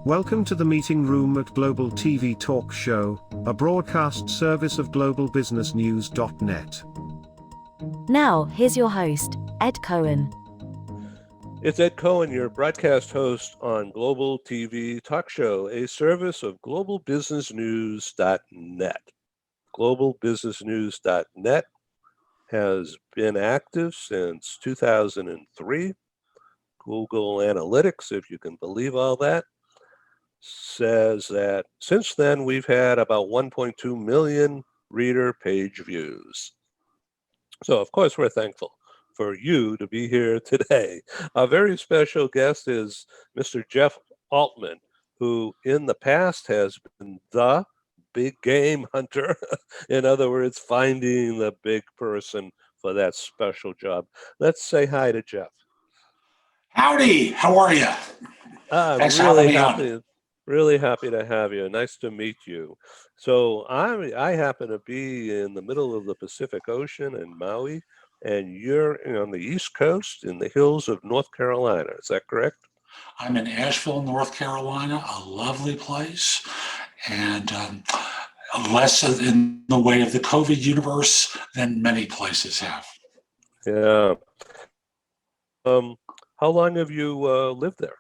Welcome to the meeting room at Global TV Talk Show, a broadcast service of globalbusinessnews.net. Now, here's your host, Ed Cohen. It's Ed Cohen, your broadcast host on Global TV Talk Show, a service of globalbusinessnews.net. Globalbusinessnews.net has been active since 2003. Google Analytics, if you can believe all that, says that since then we've had about 1.2 million reader page views. So, of course, we're thankful for you to be here today. Our very special guest is Mr. Jeff ALTMAN, who in the past has been the big game hunter. In other words, finding the big person for that special job. Let's say hi to Jeff. Howdy, how are you? Thanks for having me on. Really happy to have you. Nice to meet you. So I happen to be in the middle of the Pacific Ocean in Maui, and you're on the East Coast in the hills of North Carolina. Is that correct? I'm in Asheville, North Carolina, a lovely place, and less in the way of the COVID universe than many places have. Yeah. How long have you lived there?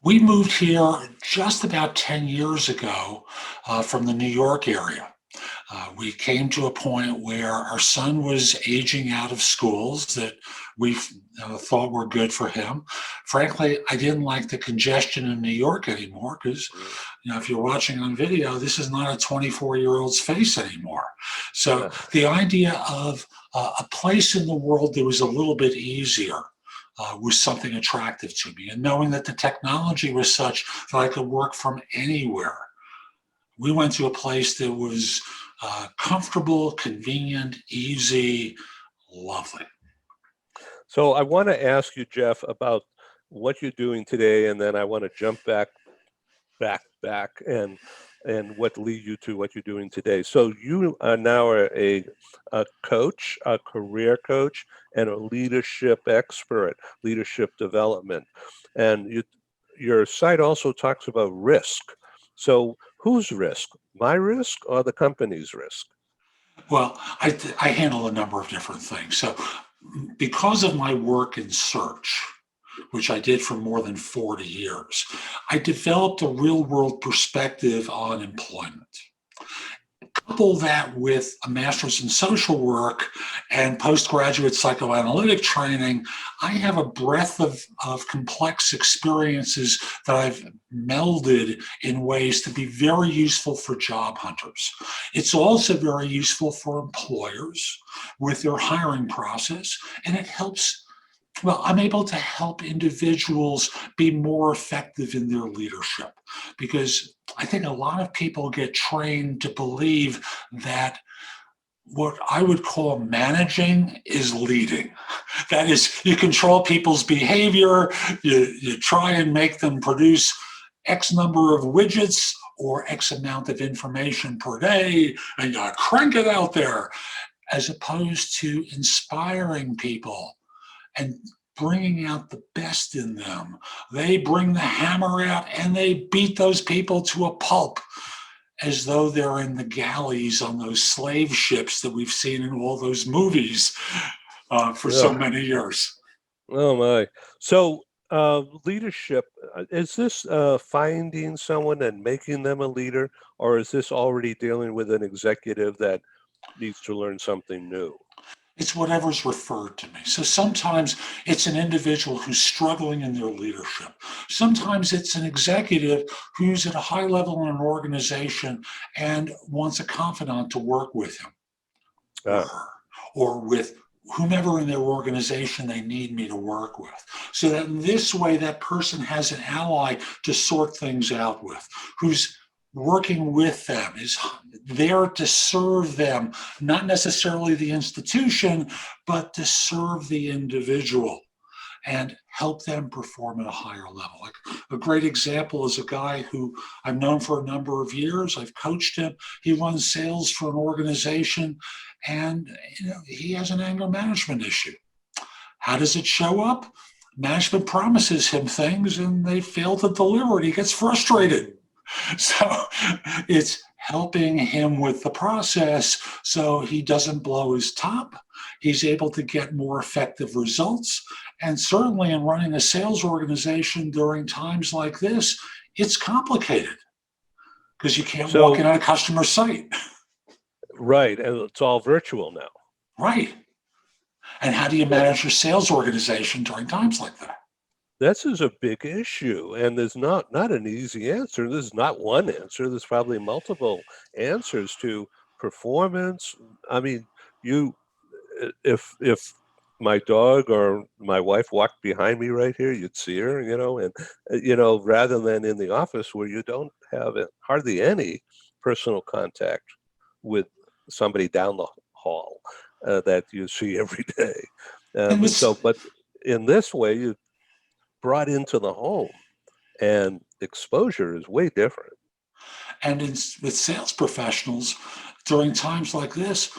We moved here just about 10 years ago from the New York area. We came to a point where our son was aging out of schools that we thought were good for him. Frankly, I didn't like the congestion in New York anymore because, if you're watching on video, this is not a 24-year-old's face anymore. So the idea of a place in the world that was a little bit easier was something attractive to me. And knowing that the technology was such that I could work from anywhere, we went to a place that was comfortable, convenient, easy, lovely. So I want to ask you, Jeff, about what you're doing today, and then I want to jump back and what lead you to what you're doing today. So you are now a coach, a career coach, and a leadership expert, leadership development. And your site also talks about risk. So whose risk? My risk or the company's risk? Well, I handle a number of different things. So because of my work in search, which I did for more than 40 years, I developed a real-world perspective on employment. Couple that with a master's in social work and postgraduate psychoanalytic training, I have a breadth of complex experiences that I've melded in ways to be very useful for job hunters. It's also very useful for employers with their hiring process, and it helps. Well, I'm able to help individuals be more effective in their leadership, because I think a lot of people get trained to believe that what I would call managing is leading. That is, you control people's behavior, you try and make them produce X number of widgets or X amount of information per day, and you crank it out there, as opposed to inspiring people and bringing out the best in them. They bring the hammer out and they beat those people to a pulp as though they're in the galleys on those slave ships that we've seen in all those movies for so many years. Oh my. So leadership, is this finding someone and making them a leader, or is this already dealing with an executive that needs to learn something new? It's whatever's referred to me. So sometimes it's an individual who's struggling in their leadership. Sometimes it's an executive who's at a high level in an organization and wants a confidant to work with him or with whomever in their organization they need me to work with. So that in this way, that person has an ally to sort things out with, who's working with them, is there to serve them, not necessarily the institution, but to serve the individual and help them perform at a higher level. Like a great example is a guy who I've known for a number of years. I've coached him. He runs sales for an organization, and he has an anger management issue. How does it show up? management promises him things and they fail to deliver it. He gets frustrated. So it's helping him with the process so he doesn't blow his top. He's able to get more effective results. And certainly in running a sales organization during times like this, it's complicated because you can't walk in on a customer site. Right, and it's all virtual now. Right. And how do you manage your sales organization during times like that? This is a big issue, and there's not an easy answer. There's not one answer. There's probably multiple answers to performance. I mean, you, if my dog or my wife walked behind me right here, you'd see her, and rather than in the office where you don't have hardly any personal contact with somebody down the hall that you see every day. But in this way, you brought into the home, and exposure is way different. And with sales professionals, during times like this,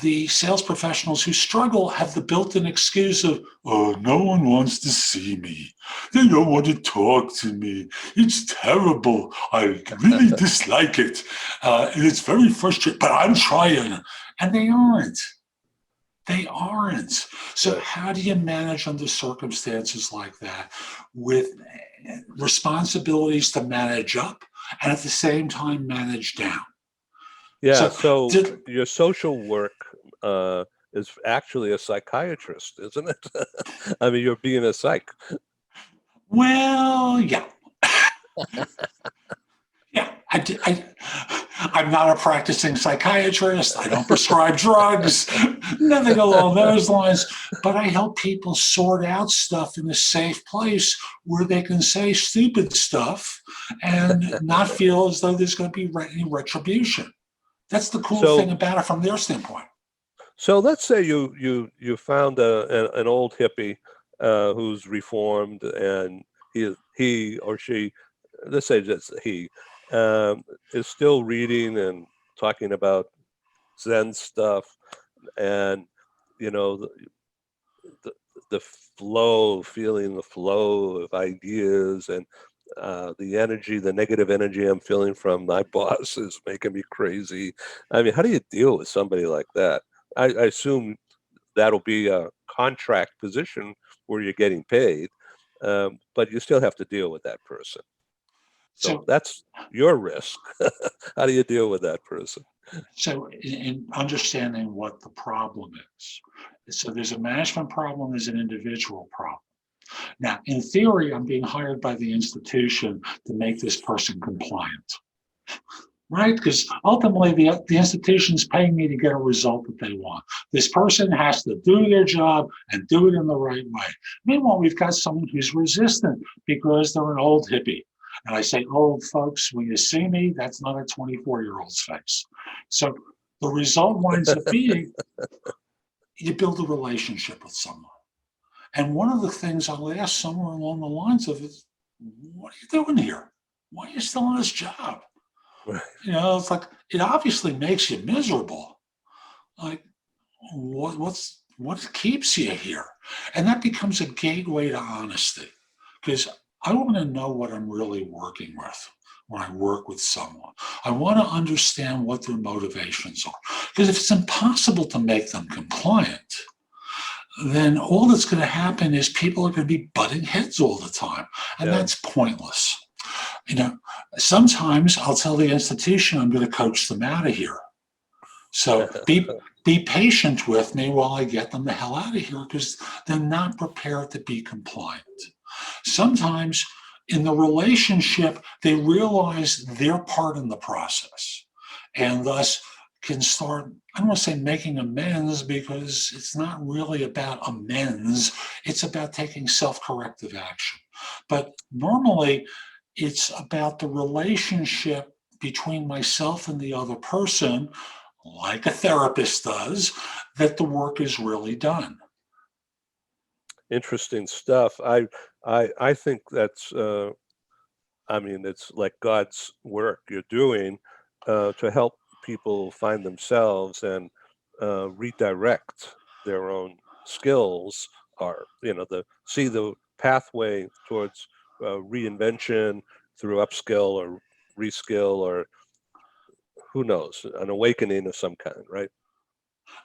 the sales professionals who struggle have the built-in excuse of, oh, no one wants to see me. They don't want to talk to me. It's terrible. I really dislike it. And it's very frustrating, but I'm trying. And they aren't. They aren't. So how do you manage under circumstances like that with responsibilities to manage up and at the same time manage down? Yeah, so your social work is actually a psychiatrist, isn't it? I mean, you're being a psych. Well, yeah. Yeah, I'm not a practicing psychiatrist. I don't prescribe drugs, nothing along those lines. But I help people sort out stuff in a safe place where they can say stupid stuff and not feel as though there's going to be any retribution. That's the cool thing about it from their standpoint. So let's say you found an old hippie who's reformed, and he or she, let's say just he, is still reading and talking about Zen stuff, and the flow, feeling the flow of ideas, and the negative energy I'm feeling from my boss is making me crazy. I mean, how do you deal with somebody like that? I assume that'll be a contract position where you're getting paid, but you still have to deal with that person. So that's your risk. How do you deal with that person? So in understanding what the problem is, so there's a management problem, there's an individual problem. Now, in theory, I'm being hired by the institution to make this person compliant, right? Because ultimately, the institution's paying me to get a result that they want. This person has to do their job and do it in the right way. Meanwhile, we've got someone who's resistant because they're an old hippie. And I say, old folks, when you see me, that's not a 24-year-old's face. So the result winds up being you build a relationship with someone. And one of the things I'll ask somewhere along the lines of is, what are you doing here? Why are you still on this job? Right. It's like, it obviously makes you miserable. Like, what keeps you here? And that becomes a gateway to honesty, because I want to know what I'm really working with when I work with someone. I want to understand what their motivations are. Because if it's impossible to make them compliant, then all that's going to happen is people are going to be butting heads all the time. And that's pointless. Sometimes I'll tell the institution I'm going to coach them out of here. So be patient with me while I get them the hell out of here, because they're not prepared to be compliant. Sometimes in the relationship, they realize their part in the process and thus can start, I don't want to say making amends, because it's not really about amends. It's about taking self-corrective action. But normally it's about the relationship between myself and the other person, like a therapist does, that the work is really done. Interesting stuff. I think that's it's like God's work you're doing to help people find themselves and redirect their own skills, or see the pathway towards reinvention through upskill or reskill, or who knows, an awakening of some kind, right?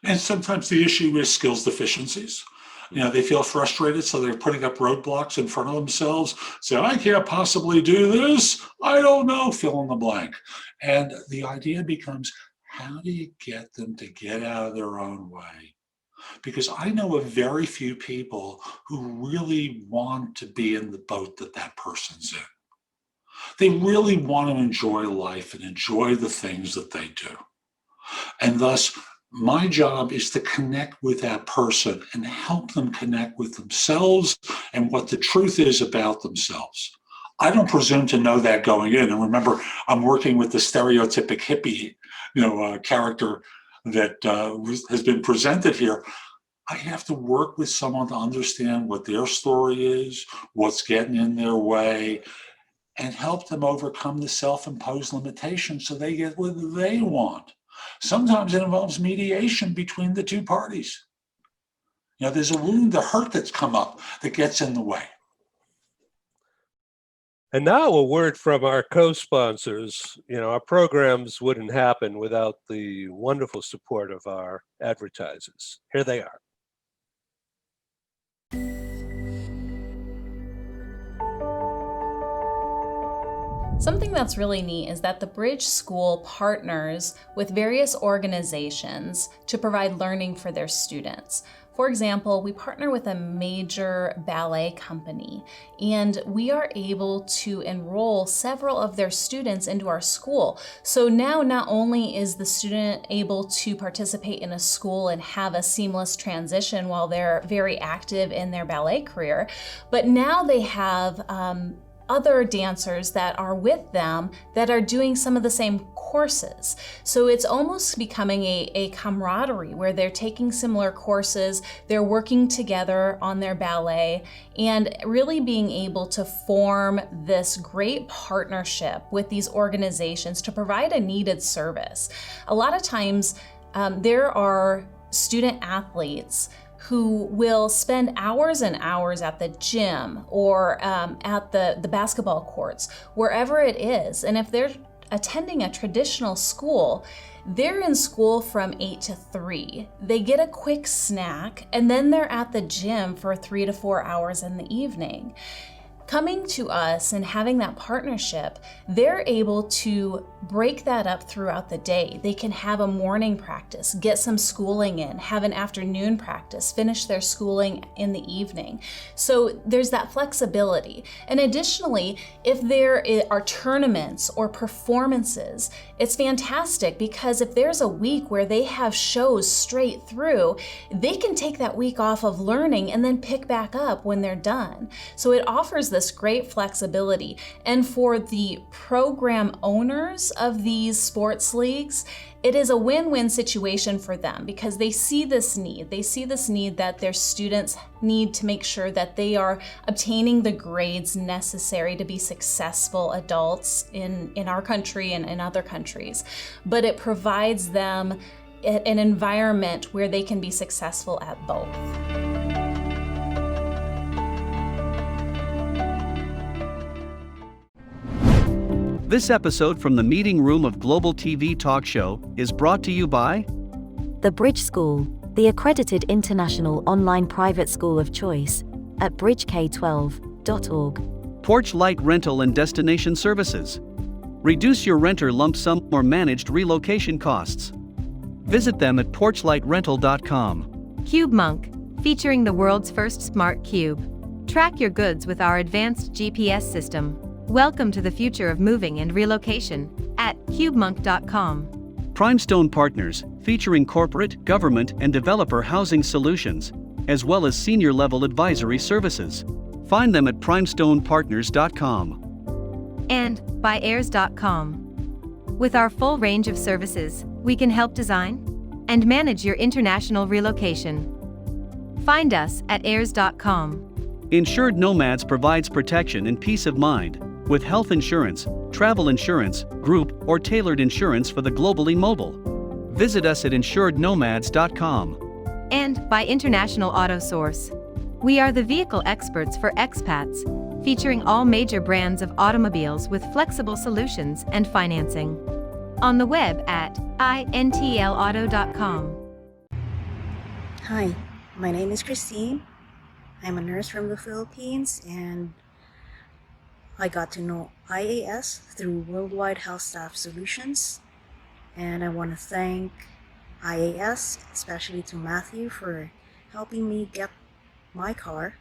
And sometimes the issue is skills deficiencies. They feel frustrated, so they're putting up roadblocks in front of themselves. Say, I can't possibly do this. I don't know, fill in the blank. And the idea becomes, how do you get them to get out of their own way? Because I know of very few people who really want to be in the boat that person's in. They really want to enjoy life and enjoy the things that they do. And thus, my job is to connect with that person and help them connect with themselves and what the truth is about themselves. I don't presume to know that going in. And remember, I'm working with the stereotypic hippie, character that has been presented here. I have to work with someone to understand what their story is, what's getting in their way, and help them overcome the self-imposed limitations so they get what they want. Sometimes it involves mediation between the two parties. There's a wound, a hurt that's come up that gets in the way. And now a word from our co-sponsors. Our programs wouldn't happen without the wonderful support of our advertisers. Here they are. Something that's really neat is that the Bridge School partners with various organizations to provide learning for their students. For example, we partner with a major ballet company, and we are able to enroll several of their students into our school. So now not only is the student able to participate in a school and have a seamless transition while they're very active in their ballet career, but now they have other dancers that are with them that are doing some of the same courses. So it's almost becoming a camaraderie where they're taking similar courses, they're working together on their ballet, and really being able to form this great partnership with these organizations to provide a needed service. A lot of times there are student athletes who will spend hours and hours at the gym or at the basketball courts, wherever it is. And if they're attending a traditional school, they're in school from 8 to 3. They get a quick snack, and then they're at the gym for 3 to 4 hours in the evening. Coming to us and having that partnership, they're able to break that up throughout the day. They can have a morning practice, get some schooling in, have an afternoon practice, finish their schooling in the evening. So there's that flexibility. And additionally, if there are tournaments or performances, it's fantastic because if there's a week where they have shows straight through, they can take that week off of learning and then pick back up when they're done. So it offers this great flexibility. And for the program owners of these sports leagues, it is a win-win situation for them because they see this need. They see this need that their students need to make sure that they are obtaining the grades necessary to be successful adults in our country and in other countries. But it provides them an environment where they can be successful at both. This episode from the meeting room of Global TV Talk Show is brought to you by The Bridge School, the accredited international online private school of choice at bridgek12.org. Porch Light Rental and Destination Services. Reduce your renter lump sum or managed relocation costs. Visit them at porchlightrental.com. Cube Monk, featuring the world's first smart cube. Track your goods with our advanced GPS system. Welcome to the future of moving and relocation at cubemonk.com. Primestone Partners, featuring corporate, government, and developer housing solutions, as well as senior-level advisory services. Find them at primestonepartners.com. And by heirs.com. With our full range of services, we can help design and manage your international relocation. Find us at heirs.com. Insured Nomads provides protection and peace of mind with health insurance, travel insurance, group, or tailored insurance for the globally mobile. Visit us at insurednomads.com. And by International Auto Source. We are the vehicle experts for expats, featuring all major brands of automobiles with flexible solutions and financing. On the web at intlauto.com. Hi, my name is Christine. I'm a nurse from the Philippines, and I got to know IAS through Worldwide Health Staff Solutions. And I want to thank IAS, especially to Matthew, for helping me get my car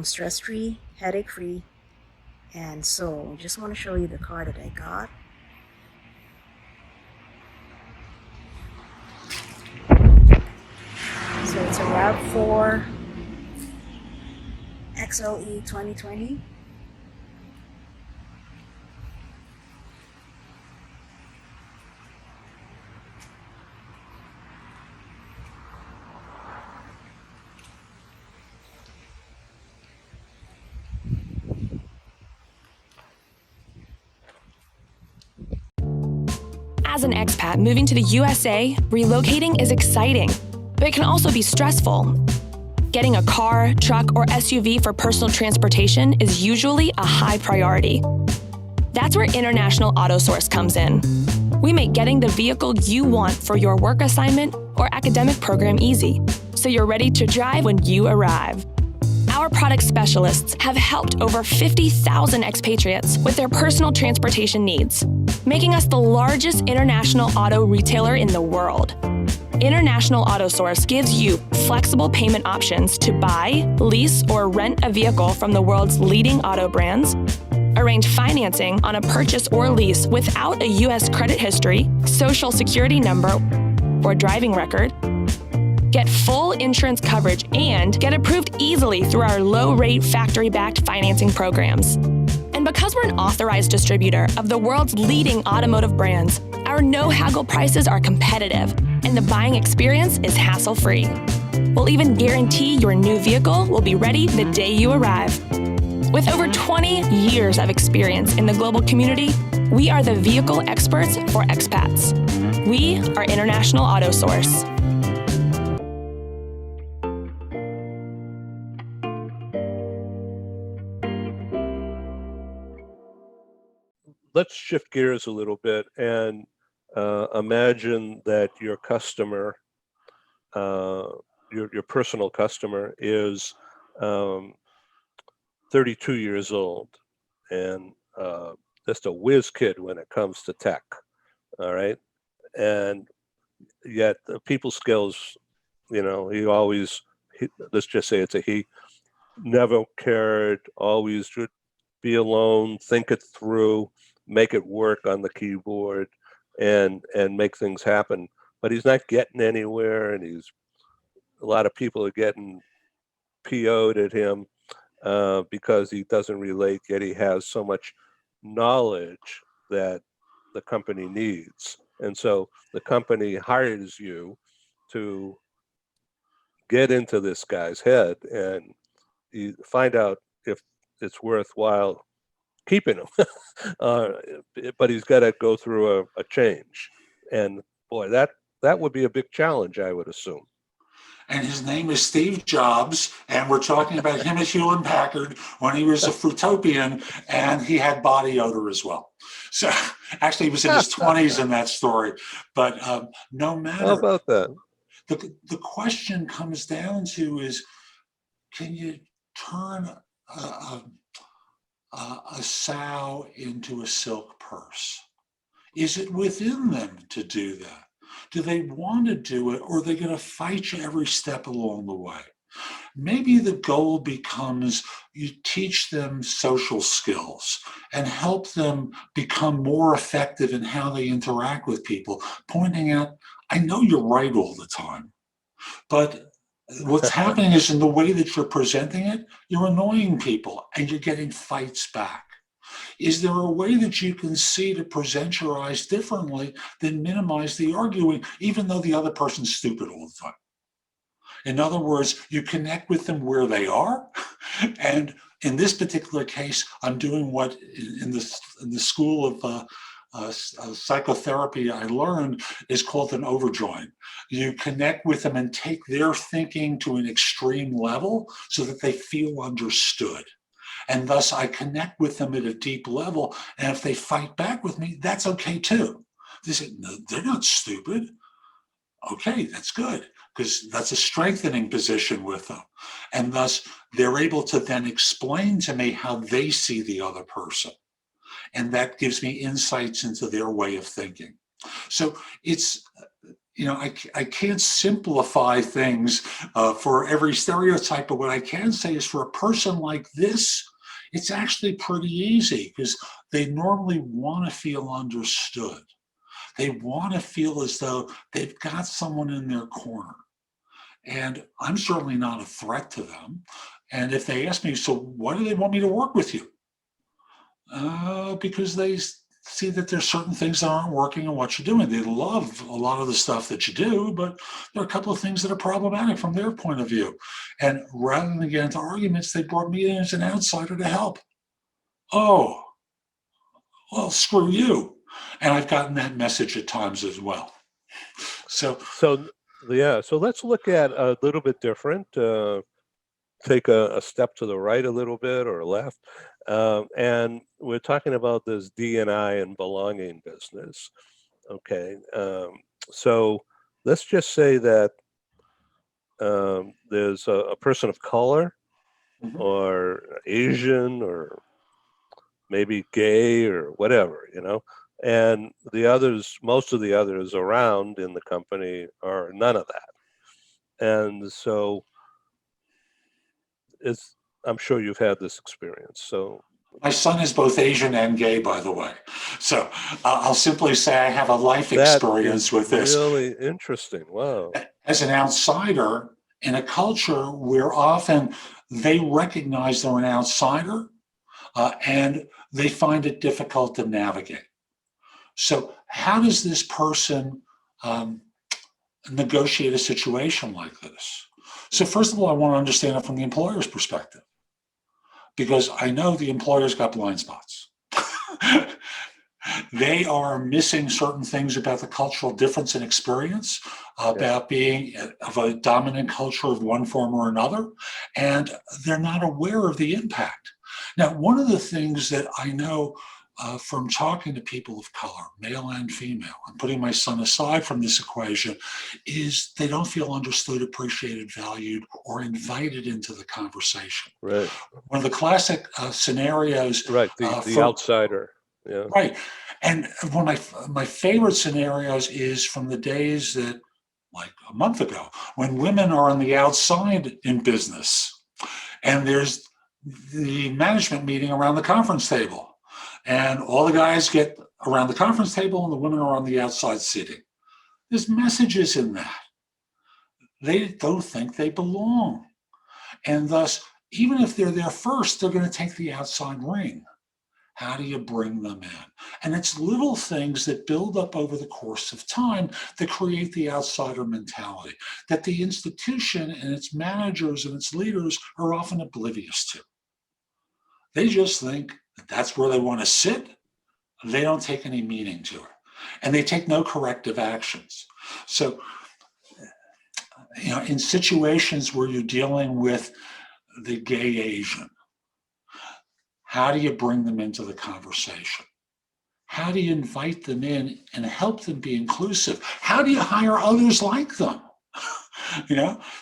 stress-free, headache-free. And so I just want to show you the car that I got. So it's a RAV4 XLE 2020. As an expat moving to the USA, relocating is exciting, but it can also be stressful. Getting a car, truck, or SUV for personal transportation is usually a high priority. That's where International Auto Source comes in. We make getting the vehicle you want for your work assignment or academic program easy, so you're ready to drive when you arrive. Our product specialists have helped over 50,000 expatriates with their personal transportation needs, making us the largest international auto retailer in the world. International Auto Source gives you flexible payment options to buy, lease, or rent a vehicle from the world's leading auto brands, arrange financing on a purchase or lease without a U.S. credit history, social security number, or driving record, get full insurance coverage, and get approved easily through our low-rate factory-backed financing programs. And because we're an authorized distributor of the world's leading automotive brands, our no-haggle prices are competitive, and the buying experience is hassle-free. We'll even guarantee your new vehicle will be ready the day you arrive. With over 20 years of experience in the global community, we are the vehicle experts for expats. We are International Auto Source. Let's shift gears a little bit and imagine that your customer, your personal customer, is 32 years old and just a whiz kid when it comes to tech. All right, and yet the people skills, let's just say it's a he, never cared, always would be alone, think it through, make it work on the keyboard, and make things happen. But he's not getting anywhere, and a lot of people are getting PO'd at him because he doesn't relate, yet he has so much knowledge that the company needs. And so the company hires you to get into this guy's head and you find out if it's worthwhile keeping him. But he's got to go through a change. And boy, that would be a big challenge, I would assume. And his name is Steve Jobs, and we're talking about him at Hewlett Packard when he was a Fruitopian, and he had body odor as well. So actually, he was in his 20s in that story. But no matter. How about that? The question comes down to is, can you turn a sow into a silk purse? Is it within them to do that? Do they want to do it, or are they going to fight you every step along the way? Maybe the goal becomes you teach them social skills and help them become more effective in how they interact with people, pointing out, I know you're right all the time, but what's happening is in the way that you're presenting it, you're annoying people and you're getting fights back. Is there a way that you can see to present your eyes differently than minimize the arguing, even though the other person's stupid all the time? In other words, you connect with them where they are. And in this particular case, I'm doing what in the school psychotherapy I learned is called an overjoin. You connect with them and take their thinking to an extreme level so that they feel understood. And thus I connect with them at a deep level. And if they fight back with me, that's okay too. They say, no, they're not stupid. Okay, that's good, because that's a strengthening position with them. And thus they're able to then explain to me how they see the other person. And that gives me insights into their way of thinking. So it's, I can't simplify things for every stereotype, but what I can say is for a person like this, it's actually pretty easy because they normally want to feel understood. They want to feel as though they've got someone in their corner. And I'm certainly not a threat to them. And if they ask me, so why do they want me to work with you? Because they see that there's certain things that aren't working in what you're doing. They love a lot of the stuff that you do, but there are a couple of things that are problematic from their point of view. And rather than get into arguments, they brought me in as an outsider to help. Oh, well, screw you. And I've gotten that message at times as well. So let's look at a little bit different. Take a step to the right a little bit or left. And we're talking about this D&I and belonging business. Okay. So let's just say that there's a person of color or Asian or maybe gay or whatever, and most of the others around in the company are none of that. And so I'm sure you've had this experience. So my son is both Asian and gay, by the way. So I'll simply say I have a life that experience with this. Really interesting. Wow. As an outsider in a culture where often they recognize they're an outsider and they find it difficult to navigate. So how does this person negotiate a situation like this? So first of all, I want to understand it from the employer's perspective, because I know the employer's got blind spots. They are missing certain things about the cultural difference in experience, about being of a dominant culture of one form or another, and they're not aware of the impact. Now, one of the things that I know from talking to people of color, male and female, and putting my son aside from this equation, is they don't feel understood, appreciated, valued, or invited into the conversation. Right. One of the classic scenarios. Right, the outsider. Yeah. Right. And one of my favorite scenarios is from the days that, like a month ago, when women are on the outside in business, and there's the management meeting around the conference table. And all the guys get around the conference table and the women are on the outside sitting. There's messages in that. They don't think they belong. And thus, even if they're there first, they're going to take the outside ring. How do you bring them in? And it's little things that build up over the course of time that create the outsider mentality that the institution and its managers and its leaders are often oblivious to. They just think that that's where they want to sit. They don't take any meaning to it. And they take no corrective actions. So, in situations where you're dealing with the gay Asian, how do you bring them into the conversation? How do you invite them in and help them be inclusive? How do you hire others like them?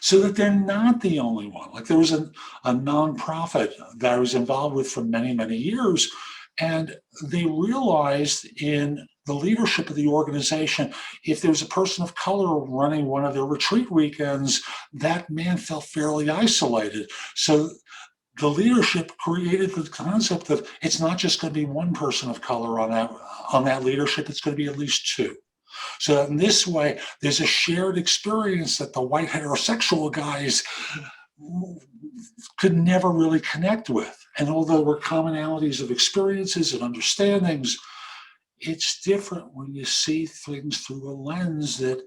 So that they're not the only one. Like there was a nonprofit that I was involved with for many, many years, and they realized in the leadership of the organization, if there was a person of color running one of their retreat weekends, that man felt fairly isolated. So the leadership created the concept of it's not just going to be one person of color on that leadership, it's going to be at least two. So that in this way, there's a shared experience that the white heterosexual guys could never really connect with. And although there were commonalities of experiences and understandings, it's different when you see things through a lens that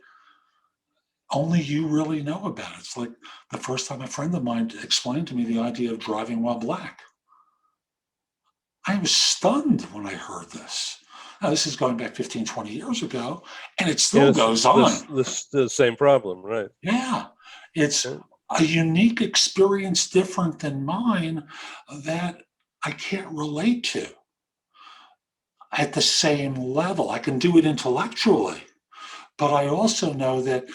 only you really know about. It's like the first time a friend of mine explained to me the idea of driving while black. I was stunned when I heard this. Now, this is going back 15, 20 years ago, and it Yeah, still goes on. the same problem, right? Yeah, it's Yeah. a unique experience different than mine that I can't relate to at the same level. I can do it intellectually, but I also know that,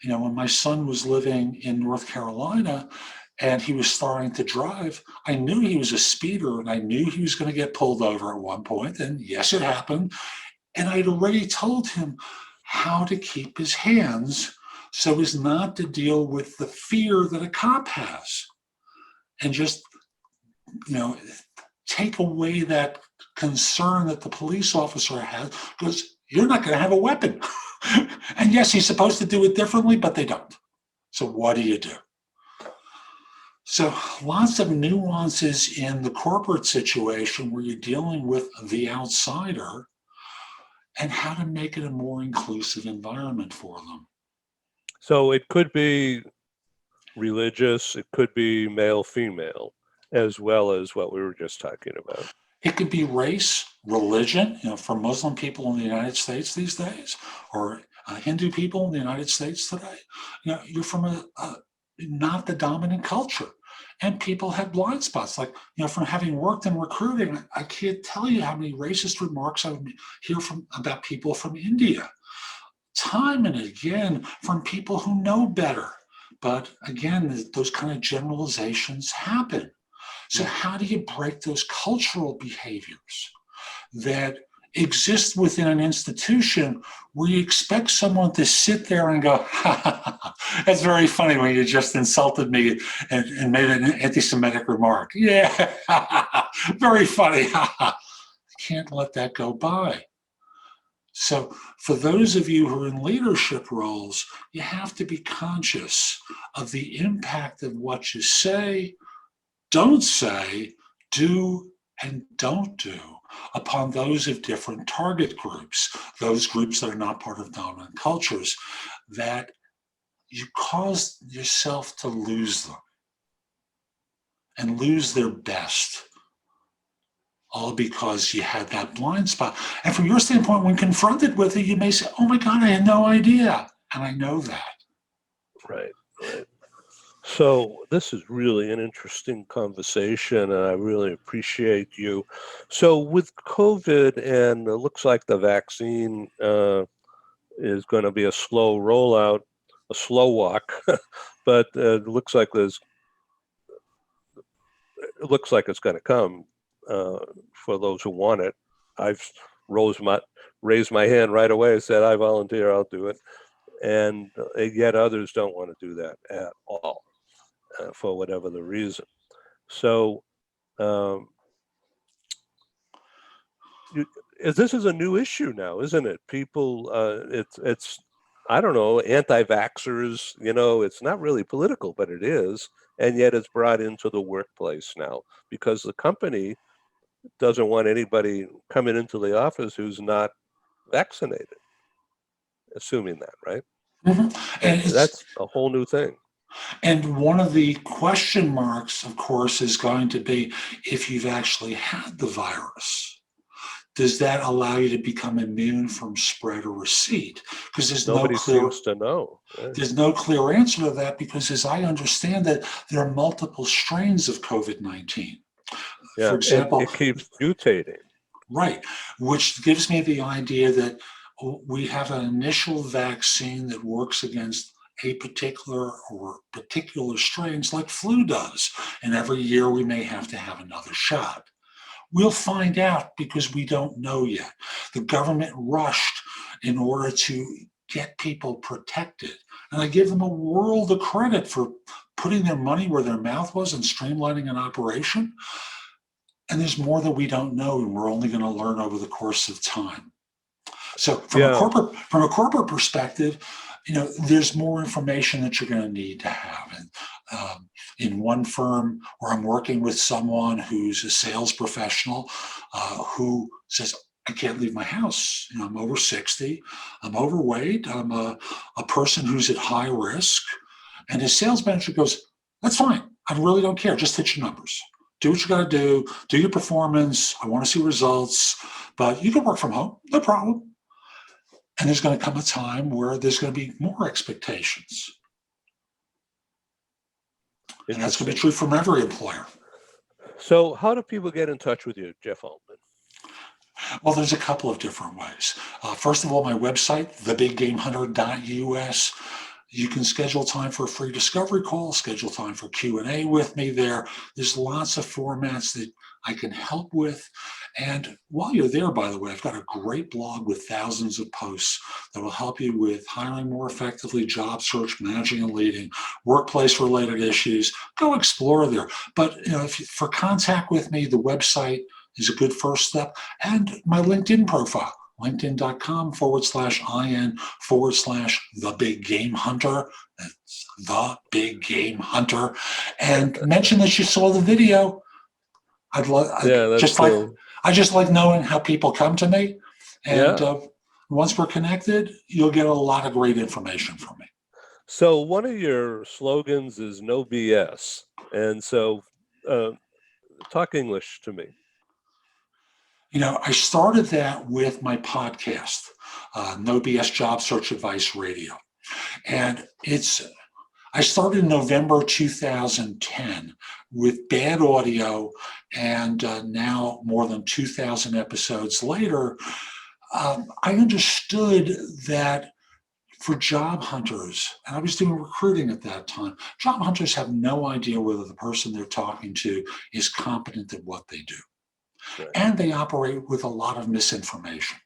when my son was living in North Carolina and he was starting to drive, I knew he was a speeder and I knew he was going to get pulled over at one point. And yes, it happened. And I'd already told him how to keep his hands so as not to deal with the fear that a cop has, and just, take away that concern that the police officer has, because you're not going to have a weapon. And yes, he's supposed to do it differently, but they don't. So what do you do? So lots of nuances in the corporate situation where you're dealing with the outsider and how to make it a more inclusive environment for them. So it could be religious, it could be male, female, as well as what we were just talking about. It could be race, religion, for Muslim people in the United States these days, or Hindu people in the United States today. You're from not the dominant culture. And people have blind spots. Like, from having worked in recruiting, I can't tell you how many racist remarks I would hear about people from India. Time and again from people who know better. But again, those kind of generalizations happen. So how do you break those cultural behaviors that exist within an institution where you expect someone to sit there and go, that's very funny when you just insulted me and made an anti-Semitic remark. Yeah, very funny. I can't let that go by. So for those of you who are in leadership roles, you have to be conscious of the impact of what you say, don't say, do, and don't do upon those of different target groups, those groups that are not part of dominant cultures, that you cause yourself to lose them and lose their best, all because you had that blind spot. And from your standpoint, when confronted with it, you may say, oh my God, I had no idea. And I know that. Right. So this is really an interesting conversation, and I really appreciate you. So with COVID, and it looks like the vaccine is going to be a slow rollout, a slow walk, but it looks like it's going to come for those who want it. I've raised my hand right away and said, I volunteer, I'll do it. And yet others don't want to do that at all. For whatever the reason. So this is a new issue now, isn't it? People, it's I don't know, anti-vaxxers, it's not really political, but it is. And yet it's brought into the workplace now because the company doesn't want anybody coming into the office who's not vaccinated. Assuming that, right? Mm-hmm. And that's a whole new thing. And one of the question marks, of course, is going to be if you've actually had the virus. Does that allow you to become immune from spread or receipt? Because there's nobody no clear, seems to know. Right? There's no clear answer to that because, as I understand it, there are multiple strains of COVID-19. Yeah, for example, it keeps mutating. Right, which gives me the idea that we have an initial vaccine that works against a particular or particular strains like flu does. And every year we may have to have another shot. We'll find out because we don't know yet. The government rushed in order to get people protected. And I give them a world of credit for putting their money where their mouth was and streamlining an operation. And there's more that we don't know, and we're only going to learn over the course of time. So from a corporate perspective, there's more information that you're going to need to have. And in one firm where I'm working with someone who's a sales professional who says, I can't leave my house. I'm over 60. I'm overweight. I'm a person who's at high risk. And his sales manager goes, that's fine. I really don't care. Just hit your numbers. Do what you got to do your performance. I want to see results, but you can work from home, no problem. And there's going to come a time where there's going to be more expectations. And that's going to be true from every employer. So how do people get in touch with you, Jeff Altman? Well, there's a couple of different ways. First of all, my website, thebiggamehunter.us. You can schedule time for a free discovery call, schedule time for Q&A with me there. There's lots of formats that I can help with. And while you're there, by the way, I've got a great blog with thousands of posts that will help you with hiring more effectively, job search, managing and leading, workplace-related issues. Go explore there. But for contact with me, the website is a good first step. And my LinkedIn profile, linkedin.com/IN/the Big Game Hunter. That's the Big Game Hunter. And mention that you saw the video. I just like knowing how people come to me. And once we're connected, you'll get a lot of great information from me. So one of your slogans is no BS. And so talk English to me. I started that with my podcast, No BS Job Search Advice Radio. And I started in November 2010 with bad audio, and now more than 2,000 episodes later, I understood that for job hunters, and I was doing recruiting at that time, job hunters have no idea whether the person they're talking to is competent at what they do. Right. And they operate with a lot of misinformation.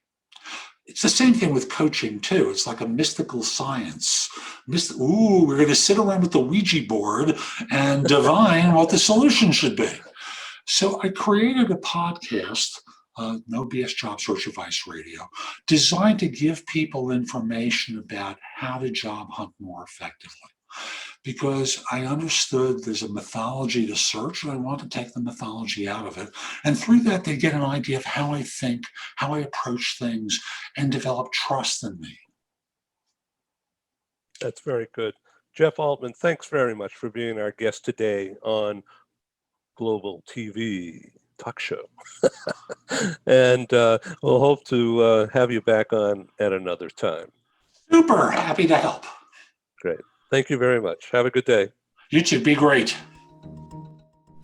It's the same thing with coaching too. It's like a mystical science. We're going to sit around with the Ouija board and divine what the solution should be. So I created a podcast, No BS Job Search Advice Radio, designed to give people information about how to job hunt more effectively. Because I understood there's a mythology to search, and I want to take the mythology out of it. And through that, they get an idea of how I think, how I approach things, and develop trust in me. That's very good. Jeff Altman, thanks very much for being our guest today on Global TV Talk Show. And we'll hope to have you back on at another time. Super. Happy to help. Great. Thank you very much. Have a good day. You too. Be great.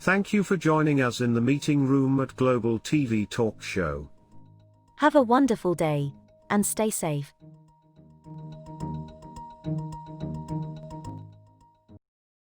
Thank you for joining us in the meeting room at Global TV Talk Show. Have a wonderful day, and stay safe.